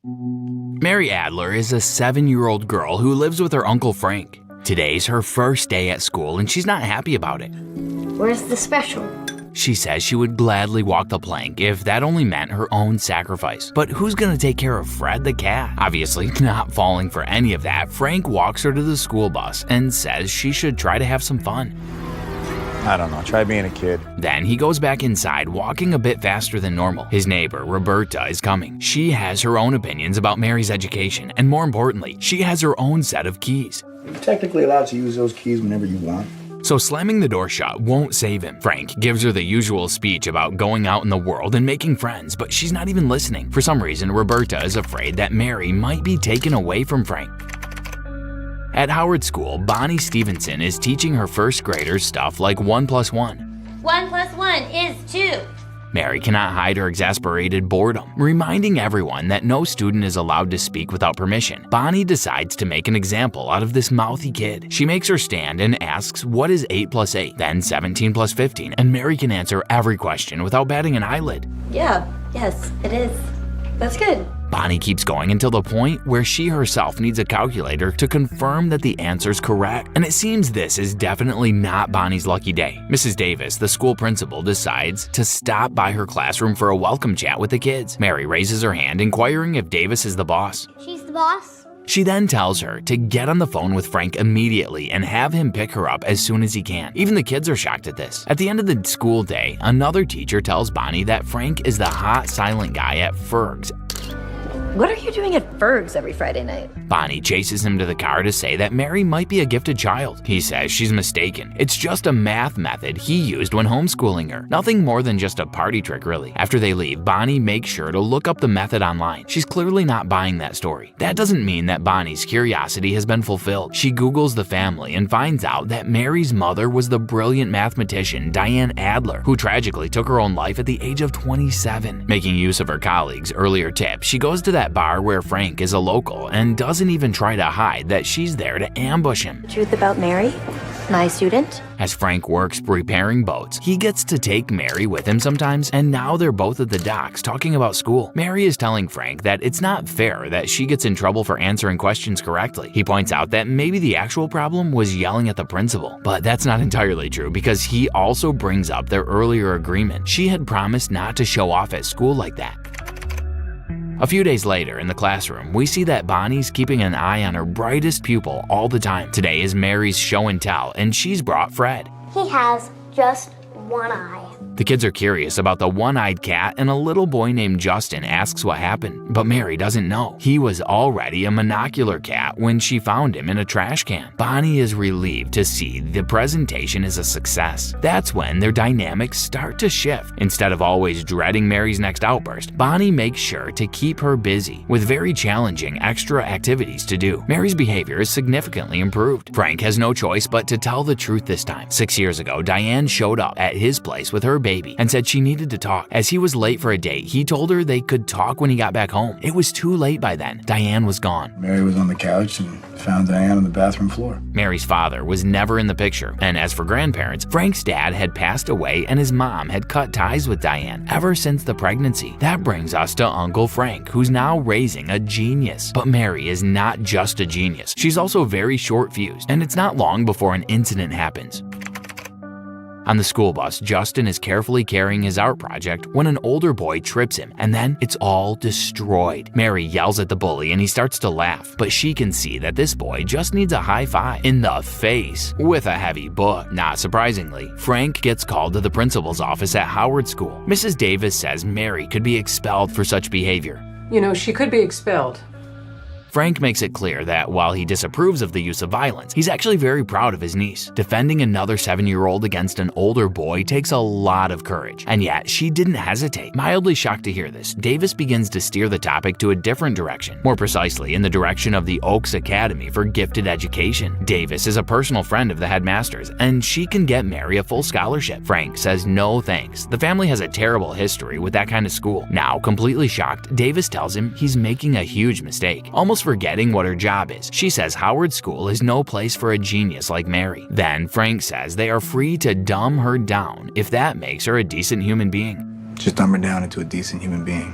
Mary Adler is a 7-year-old girl who lives with her Uncle Frank. Today's her first day at school and she's not happy about it. Where's the special? She says she would gladly walk the plank if that only meant her own sacrifice. But who's gonna take care of Fred the cat? Obviously not falling for any of that, Frank walks her to the school bus and says she should try to have some fun. I don't know, try being a kid. Then he goes back inside, walking a bit faster than normal. His neighbor, Roberta, is coming. She has her own opinions about Mary's education, and more importantly, she has her own set of keys. You're technically allowed to use those keys whenever you want. So slamming the door shut won't save him. Frank gives her the usual speech about going out in the world and making friends, but she's not even listening. For some reason, Roberta is afraid that Mary might be taken away from Frank. At Howard School, Bonnie Stevenson is teaching her first graders stuff like 1 + 1. 1 + 1 is 2. Mary cannot hide her exasperated boredom. Reminding everyone that no student is allowed to speak without permission, Bonnie decides to make an example out of this mouthy kid. She makes her stand and asks what is 8 + 8, then 17 + 15, and Mary can answer every question without batting an eyelid. Yes, it is. That's good. Bonnie keeps going until the point where she herself needs a calculator to confirm that the answer's correct. And it seems this is definitely not Bonnie's lucky day. Mrs. Davis, the school principal, decides to stop by her classroom for a welcome chat with the kids. Mary raises her hand, inquiring if Davis is the boss. She's the boss? She then tells her to get on the phone with Frank immediately and have him pick her up as soon as he can. Even the kids are shocked at this. At the end of the school day, another teacher tells Bonnie that Frank is the hot, silent guy at Ferg's. What are you doing at Ferg's every Friday night? Bonnie chases him to the car to say that Mary might be a gifted child. He says she's mistaken. It's just a math method he used when homeschooling her. Nothing more than just a party trick, really. After they leave, Bonnie makes sure to look up the method online. She's clearly not buying that story. That doesn't mean that Bonnie's curiosity has been fulfilled. She Googles the family and finds out that Mary's mother was the brilliant mathematician Diane Adler, who tragically took her own life at the age of 27. Making use of her colleague's earlier tip, she goes to that bar where Frank is a local and doesn't even try to hide that she's there to ambush him. Truth about Mary, my student. As Frank works repairing boats, he gets to take Mary with him sometimes, and now they're both at the docks talking about school. Mary is telling Frank that it's not fair that she gets in trouble for answering questions correctly. He points out that maybe the actual problem was yelling at the principal, but that's not entirely true because he also brings up their earlier agreement. She had promised not to show off at school like that. A few days later in the classroom, we see that Bonnie's keeping an eye on her brightest pupil all the time. Today is Mary's show and tell, and she's brought Fred. He has just one eye. The kids are curious about the one-eyed cat, and a little boy named Justin asks what happened, but Mary doesn't know. He was already a monocular cat when she found him in a trash can. Bonnie is relieved to see the presentation is a success. That's when their dynamics start to shift. Instead of always dreading Mary's next outburst, Bonnie makes sure to keep her busy with very challenging extra activities to do. Mary's behavior is significantly improved. Frank has no choice but to tell the truth this time. 6 years ago, Diane showed up at his place with her baby and said she needed to talk. As he was late for a date, he told her they could talk when he got back home. It was too late by then. Diane was gone. Mary was on the couch and found Diane on the bathroom floor. Mary's father was never in the picture, and as for grandparents, Frank's dad had passed away and his mom had cut ties with Diane ever since the pregnancy. That brings us to Uncle Frank, who's now raising a genius. But Mary is not just a genius. She's also very short-fused, and it's not long before an incident happens. On the school bus, Justin is carefully carrying his art project when an older boy trips him, and then it's all destroyed. Mary yells at the bully and he starts to laugh, but she can see that this boy just needs a high five in the face with a heavy book. Not surprisingly, Frank gets called to the principal's office at Howard School. Mrs. Davis says Mary could be expelled for such behavior. You know, she could be expelled. Frank makes it clear that while he disapproves of the use of violence, he's actually very proud of his niece. Defending another 7-year-old against an older boy takes a lot of courage, and yet she didn't hesitate. Mildly shocked to hear this, Davis begins to steer the topic to a different direction, more precisely in the direction of the Oaks Academy for Gifted Education. Davis is a personal friend of the headmaster's, and she can get Mary a full scholarship. Frank says no thanks. The family has a terrible history with that kind of school. Now, completely shocked, Davis tells him he's making a huge mistake, almost forgetting what her job is. She says Howard School is no place for a genius like Mary. Then Frank says they are free to dumb her down if that makes her a decent human being. Just dumb her down into a decent human being.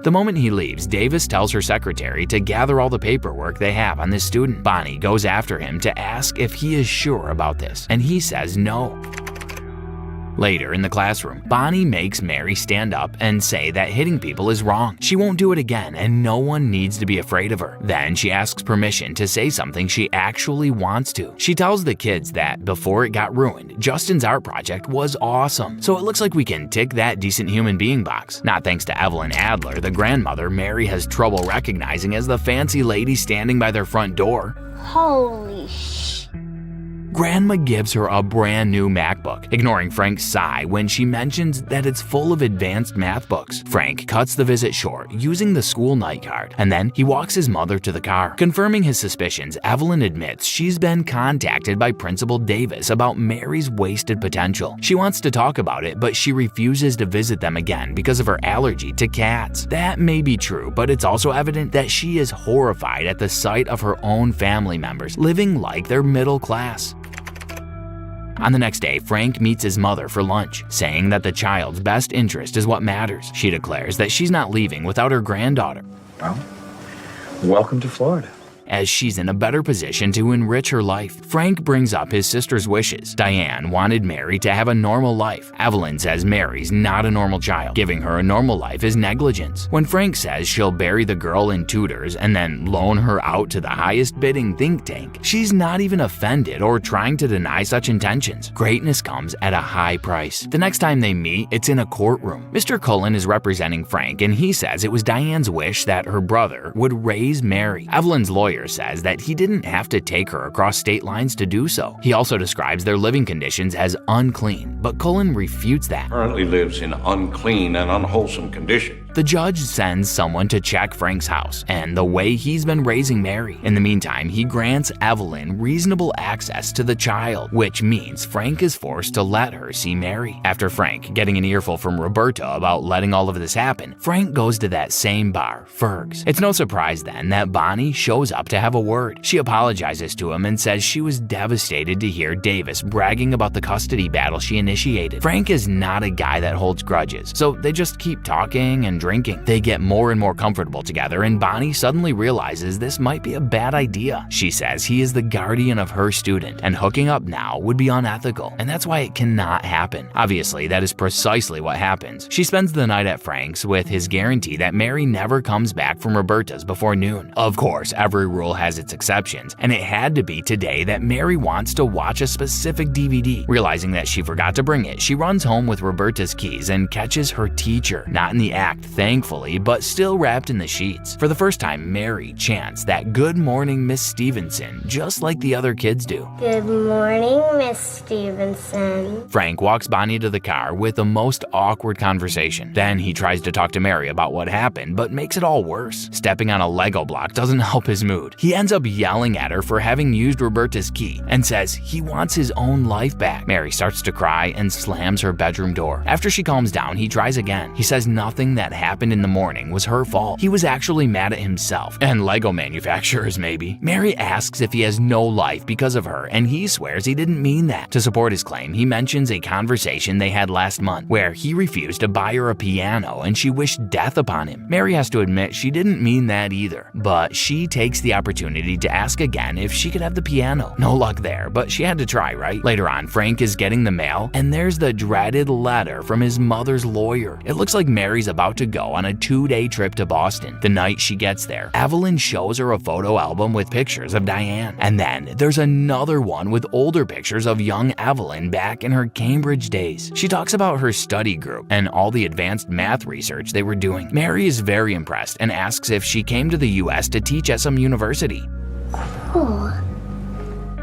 The moment he leaves, Davis tells her secretary to gather all the paperwork they have on this student. Bonnie goes after him to ask if he is sure about this, and he says no. Later in the classroom, Bonnie makes Mary stand up and say that hitting people is wrong. She won't do it again and no one needs to be afraid of her. Then she asks permission to say something she actually wants to. She tells the kids that before it got ruined, Justin's art project was awesome. So it looks like we can tick that decent human being box. Not thanks to Evelyn Adler, the grandmother Mary has trouble recognizing as the fancy lady standing by their front door. Holy sh! Grandma gives her a brand new MacBook, ignoring Frank's sigh when she mentions that it's full of advanced math books. Frank cuts the visit short using the school night card, and then he walks his mother to the car. Confirming his suspicions, Evelyn admits she's been contacted by Principal Davis about Mary's wasted potential. She wants to talk about it, but she refuses to visit them again because of her allergy to cats. That may be true, but it's also evident that she is horrified at the sight of her own family members living like they're middle class. On the next day, Frank meets his mother for lunch, saying that the child's best interest is what matters. She declares that she's not leaving without her granddaughter, Well, welcome to Florida. as she's in a better position to enrich her life. Frank brings up his sister's wishes. Diane wanted Mary to have a normal life. Evelyn says Mary's not a normal child. Giving her a normal life is negligence. When Frank says she'll bury the girl in tutors and then loan her out to the highest bidding think tank, she's not even offended or trying to deny such intentions. Greatness comes at a high price. The next time they meet, it's in a courtroom. Mr. Cullen is representing Frank, and he says it was Diane's wish that her brother would raise Mary. Evelyn's lawyer says that he didn't have to take her across state lines to do so. He also describes their living conditions as unclean, but Cullen refutes that. Currently lives in unclean and unwholesome conditions. The judge sends someone to check Frank's house and the way he's been raising Mary. In the meantime, he grants Evelyn reasonable access to the child, which means Frank is forced to let her see Mary. After Frank getting an earful from Roberta about letting all of this happen, Frank goes to that same bar, Ferg's. It's no surprise then that Bonnie shows up to have a word. She apologizes to him and says she was devastated to hear Davis bragging about the custody battle she initiated. Frank is not a guy that holds grudges, so they just keep talking and drinking. They get more and more comfortable together, and Bonnie suddenly realizes this might be a bad idea. She says he is the guardian of her student, and hooking up now would be unethical, and that's why it cannot happen. Obviously, that is precisely what happens. She spends the night at Frank's with his guarantee that Mary never comes back from Roberta's before noon. Of course, every rule has its exceptions, and it had to be today that Mary wants to watch a specific DVD. Realizing that she forgot to bring it, she runs home with Roberta's keys and catches her teacher, not in the act, thankfully, but still wrapped in the sheets. For the first time, Mary chants that "Good morning, Miss Stevenson," just like the other kids do. Good morning, Miss Stevenson. Frank walks Bonnie to the car with the most awkward conversation. Then he tries to talk to Mary about what happened, but makes it all worse. Stepping on a Lego block doesn't help his mood. He ends up yelling at her for having used Roberta's key and says he wants his own life back. Mary starts to cry and slams her bedroom door. After she calms down, he tries again. He says nothing that happened in the morning was her fault. He was actually mad at himself and Lego manufacturers maybe. Mary asks if he has no life because of her, and he swears he didn't mean that. To support his claim, he mentions a conversation they had last month where he refused to buy her a piano and she wished death upon him. Mary has to admit she didn't mean that either, but she takes the opportunity to ask again if she could have the piano. No luck there, but she had to try, right? Later on, Frank is getting the mail, and there's the dreaded letter from his mother's lawyer. It looks like Mary's about to go on a 2-day trip to Boston. The night she gets there, Evelyn shows her a photo album with pictures of Diane. And then there's another one with older pictures of young Evelyn back in her Cambridge days. She talks about her study group and all the advanced math research they were doing. Mary is very impressed and asks if she came to the US to teach at some university. Cool.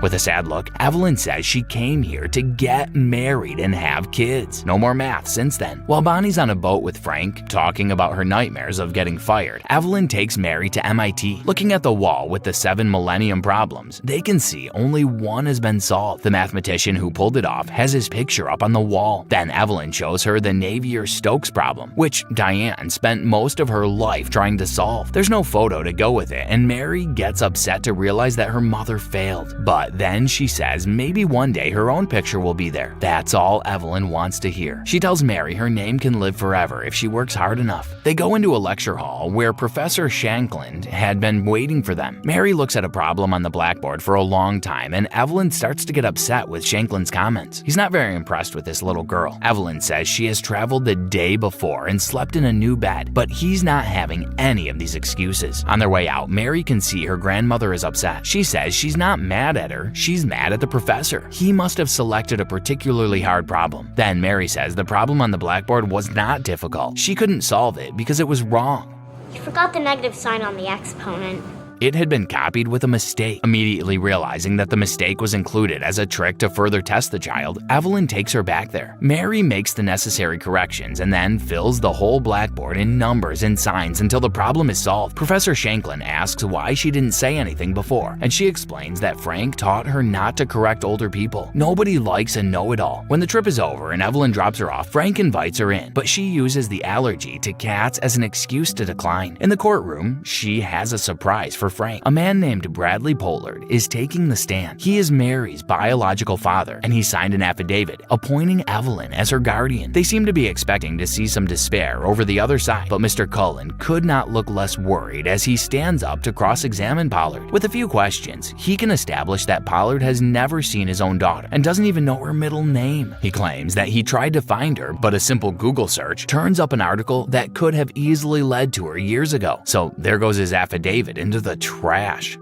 With a sad look, Evelyn says she came here to get married and have kids. No more math since then. While Bonnie's on a boat with Frank, talking about her nightmares of getting fired, Evelyn takes Mary to MIT. Looking at the wall with the 7 millennium problems, they can see only one has been solved. The mathematician who pulled it off has his picture up on the wall. Then Evelyn shows her the Navier-Stokes problem, which Diane spent most of her life trying to solve. There's no photo to go with it, and Mary gets upset to realize that her mother failed. But But then she says maybe one day her own picture will be there. That's all Evelyn wants to hear. She tells Mary her name can live forever if she works hard enough. They go into a lecture hall where Professor Shankland had been waiting for them. Mary looks at a problem on the blackboard for a long time, and Evelyn starts to get upset with Shankland's comments. He's not very impressed with this little girl. Evelyn says she has traveled the day before and slept in a new bed, but he's not having any of these excuses. On their way out, Mary can see her grandmother is upset. She says she's not mad at her, she's mad at the professor. He must have selected a particularly hard problem. Then Mary says the problem on the blackboard was not difficult. She couldn't solve it because it was wrong. You forgot the negative sign on the exponent. It had been copied with a mistake. Immediately realizing that the mistake was included as a trick to further test the child, Evelyn takes her back there. Mary makes the necessary corrections and then fills the whole blackboard in numbers and signs until the problem is solved. Professor Shankland asks why she didn't say anything before, and she explains that Frank taught her not to correct older people. Nobody likes a know-it-all. When the trip is over and Evelyn drops her off, Frank invites her in, but she uses the allergy to cats as an excuse to decline. In the courtroom, she has a surprise for Frank. A man named Bradley Pollard is taking the stand. He is Mary's biological father, and he signed an affidavit appointing Evelyn as her guardian. They seem to be expecting to see some despair over the other side, but Mr. Cullen could not look less worried as he stands up to cross-examine Pollard. With a few questions, he can establish that Pollard has never seen his own daughter and doesn't even know her middle name. He claims that he tried to find her, but a simple Google search turns up an article that could have easily led to her years ago. So there goes his affidavit into the trash.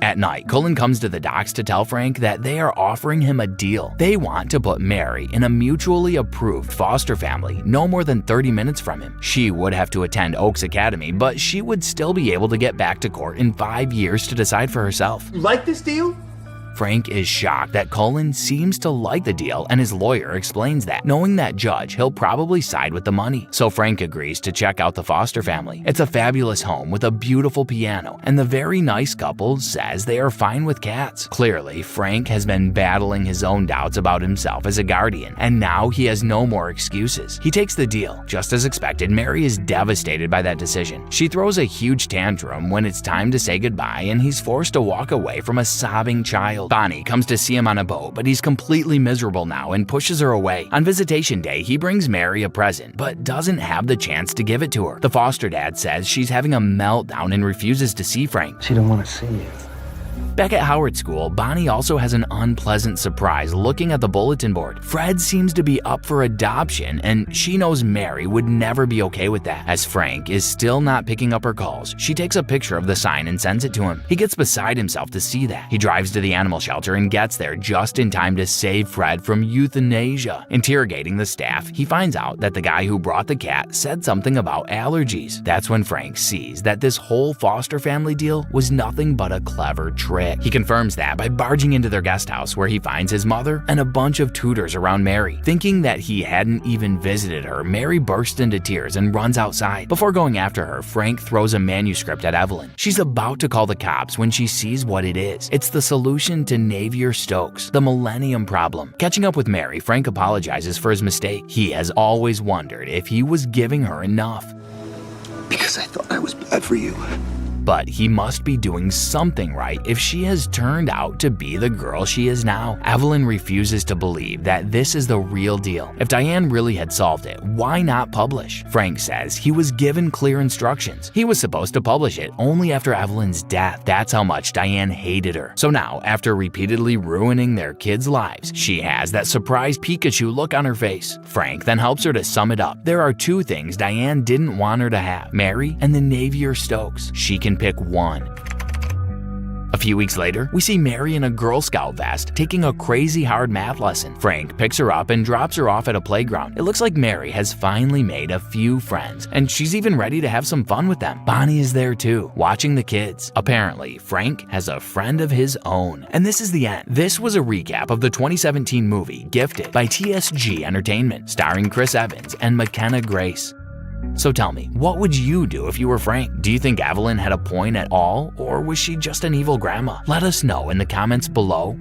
At night, Cullen comes to the docks to tell Frank that they are offering him a deal. They want to put Mary in a mutually approved foster family no more than 30 minutes from him. She would have to attend Oaks Academy, but she would still be able to get back to court in 5 years to decide for herself. You like this deal? Frank is shocked that Cullen seems to like the deal, and his lawyer explains that. Knowing that judge, he'll probably side with the money. So Frank agrees to check out the foster family. It's a fabulous home with a beautiful piano, and the very nice couple says they are fine with cats. Clearly, Frank has been battling his own doubts about himself as a guardian, and now he has no more excuses. He takes the deal. Just as expected, Mary is devastated by that decision. She throws a huge tantrum when it's time to say goodbye, and he's forced to walk away from a sobbing child. Bonnie comes to see him on a boat, but he's completely miserable now and pushes her away. On visitation day, he brings Mary a present, but doesn't have the chance to give it to her. The foster dad says she's having a meltdown and refuses to see Frank. She don't want to see you. Back at Howard School, Bonnie also has an unpleasant surprise looking at the bulletin board. Fred seems to be up for adoption, and she knows Mary would never be okay with that. As Frank is still not picking up her calls, she takes a picture of the sign and sends it to him. He gets beside himself to see that. He drives to the animal shelter and gets there just in time to save Fred from euthanasia. Interrogating the staff, he finds out that the guy who brought the cat said something about allergies. That's when Frank sees that this whole foster family deal was nothing but a clever trick. He confirms that by barging into their guest house, where he finds his mother and a bunch of tutors around Mary. Thinking that he hadn't even visited her, Mary bursts into tears and runs outside. Before going after her, Frank throws a manuscript at Evelyn. She's about to call the cops when she sees what it is. It's the solution to Navier-Stokes, the Millennium Problem. Catching up with Mary, Frank apologizes for his mistake. He has always wondered if he was giving her enough. Because I thought I was bad for you. But he must be doing something right if she has turned out to be the girl she is now. Evelyn refuses to believe that this is the real deal. If Diane really had solved it, why not publish? Frank says he was given clear instructions. He was supposed to publish it only after Evelyn's death. That's how much Diane hated her. So now, after repeatedly ruining their kids' lives, she has that surprised Pikachu look on her face. Frank then helps her to sum it up. There are two things Diane didn't want her to have: Mary and the Navier-Stokes. She can pick one. A few weeks later, we see Mary in a Girl Scout vest taking a crazy hard math lesson. Frank picks her up and drops her off at a playground. It looks like Mary has finally made a few friends, and she's even ready to have some fun with them. Bonnie is there too, watching the kids. Apparently, Frank has a friend of his own. And this is the end. This was a recap of the 2017 movie Gifted by TSG Entertainment, starring Chris Evans and McKenna Grace. So tell me, what would you do if you were Frank? Do you think Evelyn had a point at all, or was she just an evil grandma? Let us know in the comments below.